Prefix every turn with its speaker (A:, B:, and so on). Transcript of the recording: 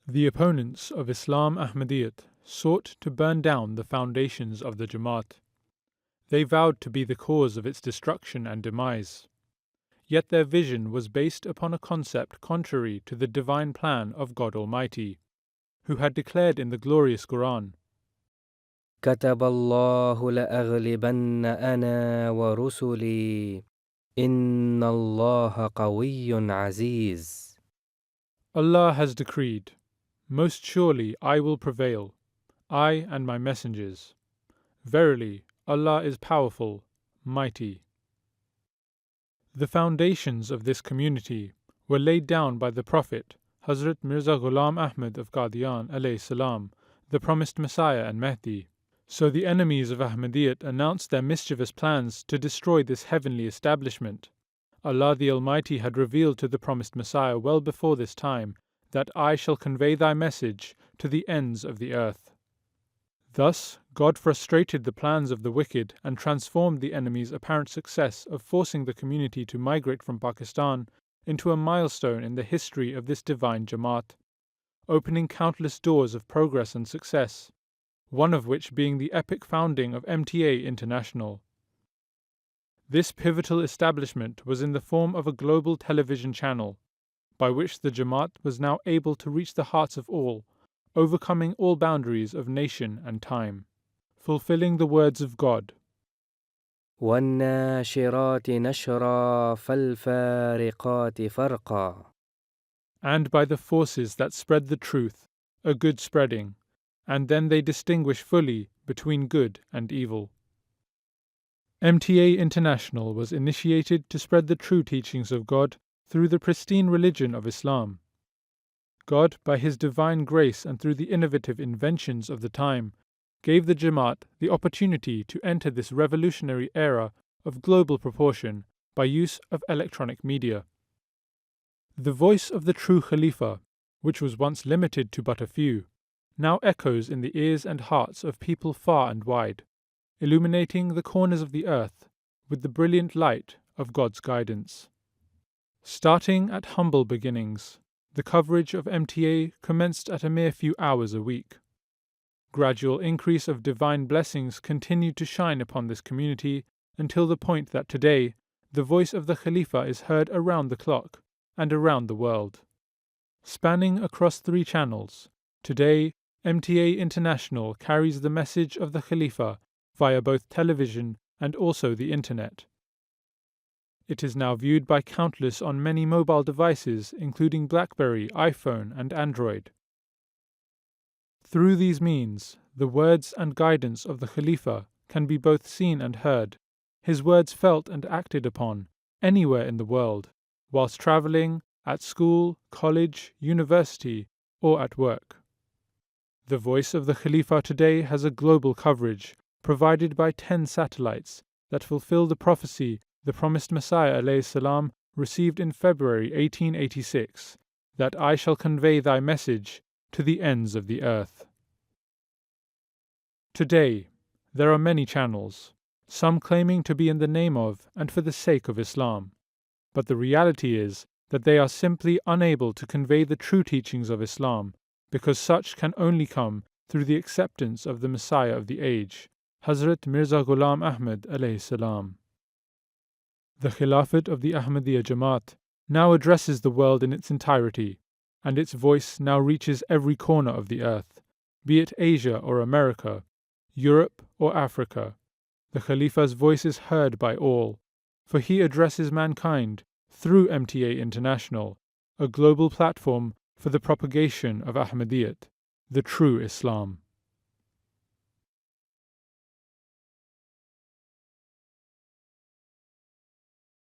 A: The opponents of Islam Ahmadiyyat sought to burn down the foundations of the Jamaat. They vowed to be the cause of its destruction and demise. Yet their vision was based upon a concept contrary to the divine plan of God Almighty, who had declared in the glorious Quran,
B: كتب الله لأغلبن أنا ورسلي إن الله قوي عزيز.
A: Allah has decreed, most surely I will prevail, I and my messengers. Verily, Allah is powerful, mighty. The foundations of this community were laid down by the Prophet, Hazrat Mirza Ghulam Ahmad of Qadian alayhi salam, the promised Messiah and Mahdi. So the enemies of Ahmadiyyat announced their mischievous plans to destroy this heavenly establishment. Allah the Almighty had revealed to the promised Messiah well before this time that I shall convey thy message to the ends of the earth. Thus, God frustrated the plans of the wicked and transformed the enemy's apparent success of forcing the community to migrate from Pakistan into a milestone in the history of this divine Jamaat, opening countless doors of progress and success, one of which being the epic founding of MTA International. This pivotal establishment was in the form of a global television channel, by which the Jamaat was now able to reach the hearts of all, overcoming all boundaries of nation and time, fulfilling the words of God,
B: والناشرات نشرا فالفارقات فرقا.
A: and by the forces that spread the truth, a good spreading, and then they distinguish fully between good and evil. MTA International was initiated to spread the true teachings of God through the pristine religion of Islam. God, by His divine grace and through the innovative inventions of the time, gave the Jamaat the opportunity to enter this revolutionary era of global proportion by use of electronic media. The voice of the true Khalifa, which was once limited to but a few, now echoes in the ears and hearts of people far and wide, illuminating the corners of the earth with the brilliant light of God's guidance. Starting at humble beginnings, the coverage of MTA commenced at a mere few hours a week. Gradual increase of divine blessings continued to shine upon this community until the point that today the voice of the Khalifa is heard around the clock and around the world. Spanning across 3 channels, today MTA International carries the message of the Khalifa via both television and also the internet. It is now viewed by countless on many mobile devices including BlackBerry, iPhone and Android. Through these means, the words and guidance of the Khalifa can be both seen and heard, his words felt and acted upon, anywhere in the world, whilst travelling, at school, college, university, or at work. The voice of the Khalifa today has a global coverage, provided by 10 satellites that fulfill the prophecy the promised Messiah ﷺ received in February 1886, that I shall convey thy message to the ends of the earth. Today, there are many channels, some claiming to be in the name of and for the sake of Islam, but the reality is that they are simply unable to convey the true teachings of Islam, because such can only come through the acceptance of the Messiah of the age, Hazrat Mirza Ghulam Ahmad alayhi salam. The Khilafat of the Ahmadiyya Jamaat now addresses the world in its entirety, and its voice now reaches every corner of the earth, be it Asia or America, Europe or Africa. The Khalifa's voice is heard by all, for he addresses mankind through MTA International, a global platform for the propagation of Ahmadiyyat, the true Islam.